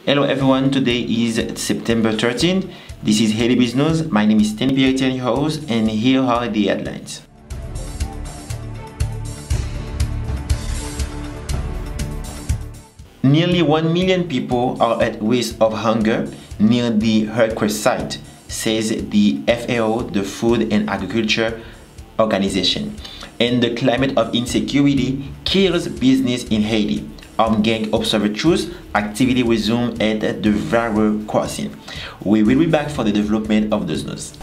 Hello everyone, today is September 13th. This is Haiti BizNews. My name is SeeJeanty, your host, and here are the headlines. Nearly 1 million people are at risk of hunger near the VARREUX site, says the FAO, the Food and Agriculture Organization. And the climate of insecurity kills business in Haiti. Armed gang observatories activity resume at the VARREUX crossing. We will be back for the development of those news.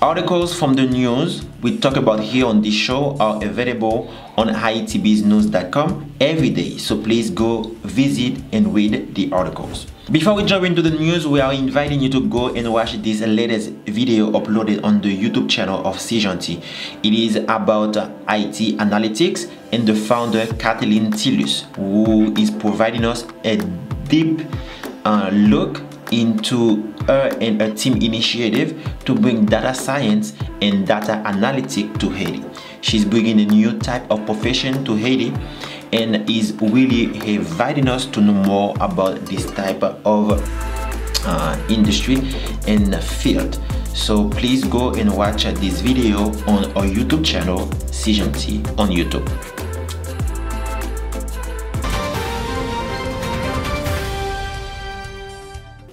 Articles from the news we talk about here on this show are available on haitibiznews.com every day, so please go visit and read the articles. Before we jump into the news, we are inviting you to go and watch this latest video uploaded on the YouTube channel of SeeJeanty. It is about IT analytics and the founder Kathleen Tillus, who is providing us a deep look into her and her team initiative to bring data science and data analytics to Haiti. She's bringing a new type of profession to Haiti and is really inviting us to know more about this type of industry and field. So please go and watch this video on our YouTube channel, SeeJeanty on YouTube.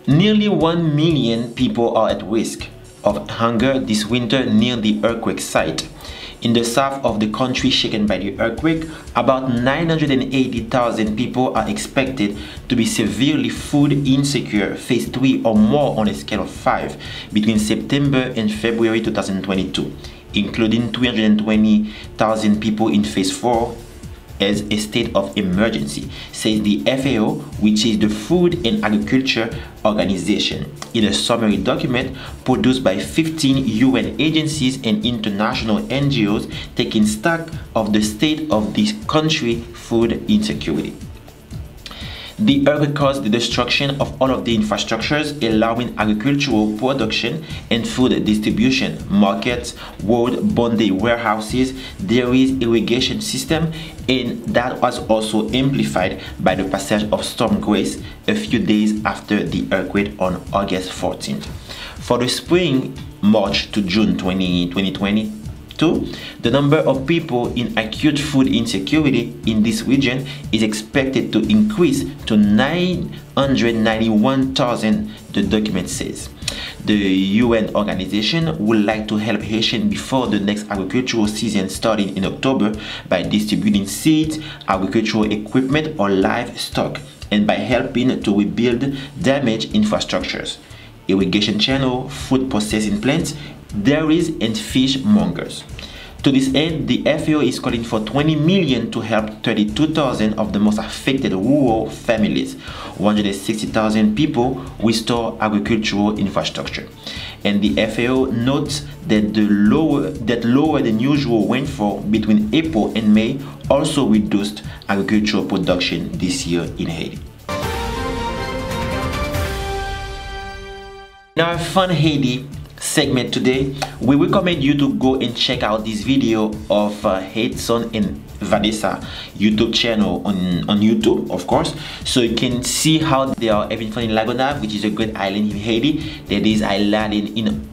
Nearly 1 million people are at risk of hunger this winter near the earthquake site. In the south of the country shaken by the earthquake, about 980,000 people are expected to be severely food insecure, phase 3 or more on a scale of 5, between September and February 2022, including 320,000 people in phase 4 as a state of emergency, says the FAO, which is the Food and Agriculture Organization, in a summary document produced by 15 UN agencies and international NGOs taking stock of the state of this country's food insecurity. The earthquake caused the destruction of all of the infrastructures allowing agricultural production and food distribution, markets, road, bonded warehouses, dairies, irrigation system, and that was also amplified by the passage of Storm Grace a few days after the earthquake on August 14th. For the spring, March to June 2022, the number of people in acute food insecurity in this region is expected to increase to 991,000, the document says. The UN organization would like to help Haitians before the next agricultural season starting in October by distributing seeds, agricultural equipment or livestock, and by helping to rebuild damaged infrastructures, irrigation channel, food processing plants, dairies and fish mongers. To this end, the FAO is calling for 20 million to help 32,000 of the most affected rural families, 160,000 people restore agricultural infrastructure. And the FAO notes that lower than usual rainfall between April and May also reduced agricultural production this year in Haiti. In our Fun Haiti segment today, we recommend you to go and check out this video of Haitson and Vanessa YouTube channel on YouTube, of course, so you can see how they are having fun in Lagonave, which is a great island in Haiti that is highlighted in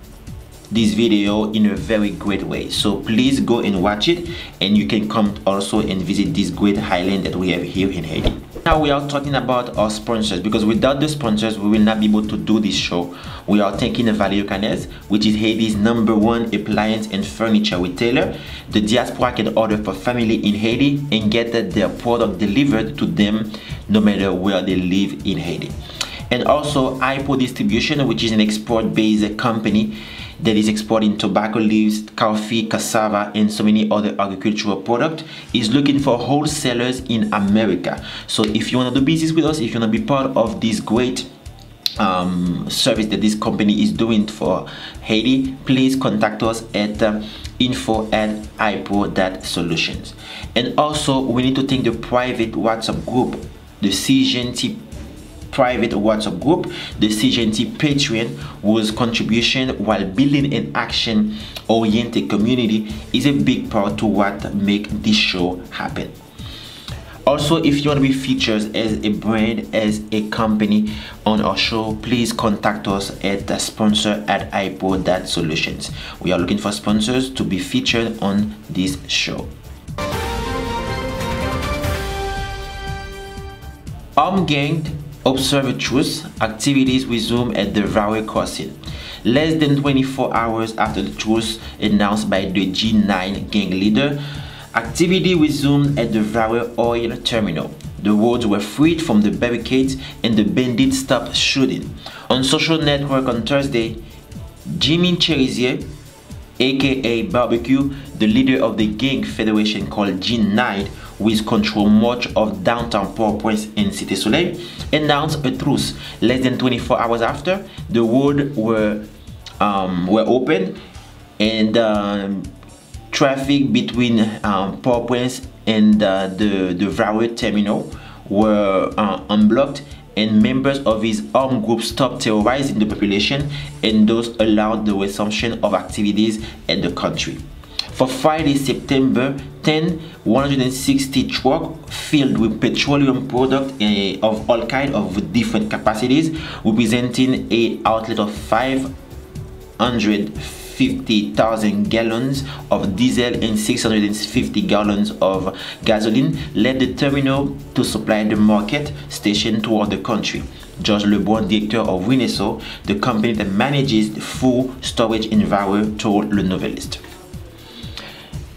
this video in a very great way. So please go and watch it, and you can come also and visit this great island that we have here in Haiti. Now we are talking about our sponsors, because without the sponsors we will not be able to do this show. We are thanking VARREUX, which is Haiti's #1 appliance and furniture retailer. The diaspora can order for family in Haiti and get their product delivered to them no matter where they live in Haiti. And also IPO Distribution, which is an export-based company that is exporting tobacco leaves, coffee, cassava, and so many other agricultural products, is looking for wholesalers in America. So if you want to do business with us, if you want to be part of this great service that this company is doing for Haiti, please contact us at info@ipo.solutions. And also, we need to thank the private WhatsApp group, the SeeJeanty private WhatsApp group, the SeeJeanty Patreon, whose contribution while building an action-oriented community is a big part to what make this show happen. Also, if you want to be featured as a brand, as a company on our show, please contact us at sponsor@ipo.solutions. We are looking for sponsors to be featured on this show. Armed gang observe a truce. Activities resume at the VARREUX crossing. Less than 24 hours after the truce announced by the G9 gang leader, activity resumed at the VARREUX oil terminal. The roads were freed from the barricades and the bandits stopped shooting. On social network on Thursday, Jimmy Cherizier, aka Barbecue, the leader of the gang federation called G9, which control much of downtown Port-au-Prince and Cité Soleil, announced a truce. Less than 24 hours after, the roads were open, and traffic between Port-au-Prince and the VARREUX terminal were unblocked, and members of his armed group stopped terrorizing the population, and those allowed the resumption of activities at the country. For Friday, September 10, 160 trucks filled with petroleum products of all kinds of different capacities, representing an outlet of 550,000 gallons of diesel and 650 gallons of gasoline, led the terminal to supply the market station toward the country. George Lebron, director of Renesso, the company that manages the full storage in VARREUX, told Le Novelist.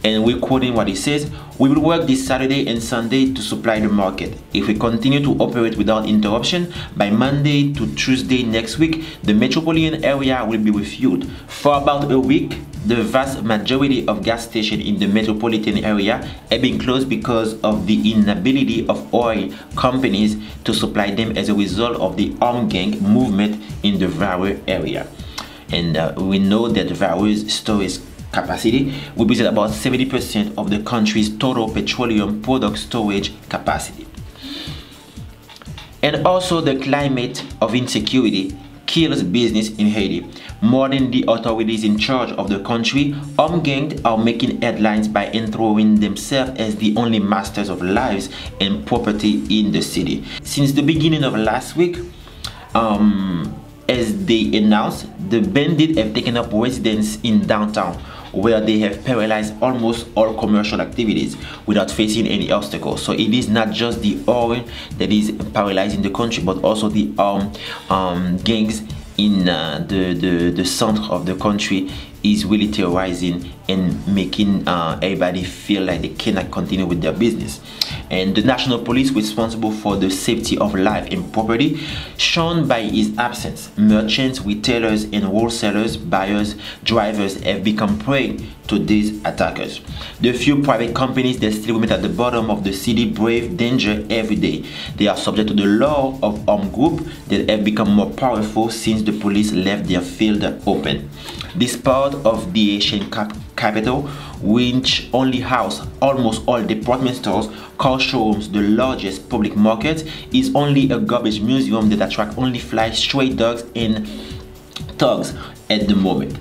And we're quoting what he says: "We will work this Saturday and Sunday to supply the market. If we continue to operate without interruption, by Monday to Tuesday next week, the metropolitan area will be refueled. For about a week, the vast majority of gas stations in the metropolitan area have been closed because of the inability of oil companies to supply them as a result of the armed gang movement in the VARREUX area." And we know that VARREUX storage capacity represents about 70% of the country's total petroleum product storage capacity. And also, the climate of insecurity kills business in Haiti. More than the authorities in charge of the country, armed gangs are making headlines by enthroning themselves as the only masters of lives and property in the city. Since the beginning of last week, as they announced, the bandits have taken up residence in downtown, where they have paralyzed almost all commercial activities without facing any obstacles. So it is not just the oil that is paralyzing the country, but also the gangs in the center of the country is really terrorizing and making everybody feel like they cannot continue with their business. And the national police, responsible for the safety of life and property, shown by his absence. Merchants, retailers, and wholesalers, buyers, drivers have become prey to these attackers. The few private companies that still remain at the bottom of the city brave danger every day. They are subject to the law of armed groups that have become more powerful since the police left their field open. This part of the Haitian capital, which only house almost all department stores, car showrooms, the largest public market, is only a garbage museum that attracts only fly stray dogs and thugs at the moment.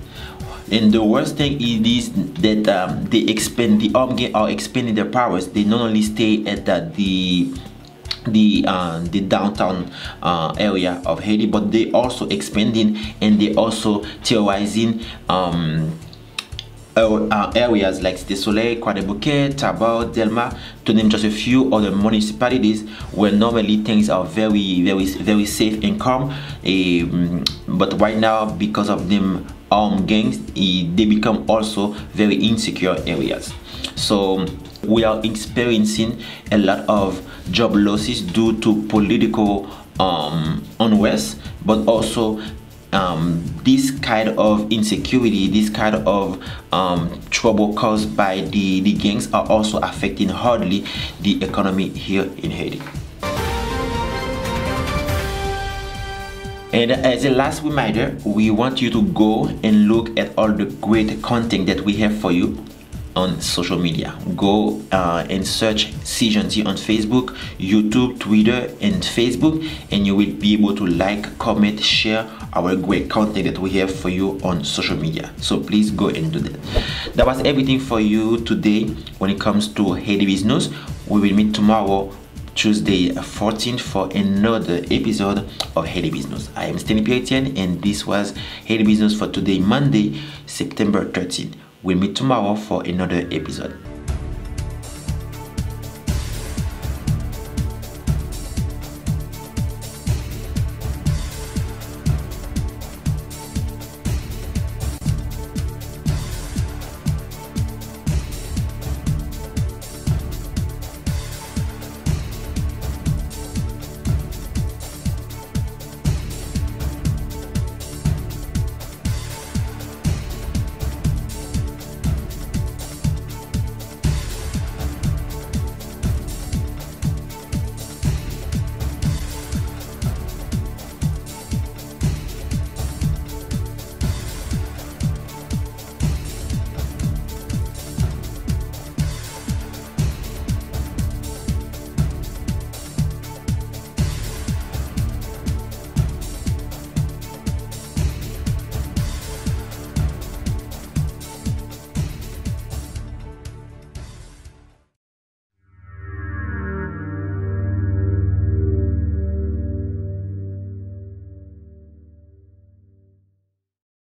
And the worst thing is that the armed gangs are expanding their powers. They not only stay at the downtown area of Haiti, but they also expanding, and they also terrorizing areas like Cité Soleil, Croix des Bouquets, Tabor, Delma, to name just a few other municipalities where normally things are very safe and calm. But right now, because of them armed gangs, they become also very insecure areas. So we are experiencing a lot of job losses due to political unrest, but also this kind of insecurity, this kind of trouble caused by the gangs are also affecting hardly the economy here in Haiti. And as a last reminder, we want you to go and look at all the great content that we have for you on social media. Go and search SeeJeanty on Facebook, YouTube, Twitter, and Facebook, and you will be able to like, comment, share our great content that we have for you on social media. So please go and do that. That was everything for you today when it comes to Haiti BizNews. We will meet tomorrow, Tuesday 14th, for another episode of Haiti BizNews. I am SeeJeanty, and this was Haiti BizNews for today, Monday, September 13th. We'll meet tomorrow for another episode.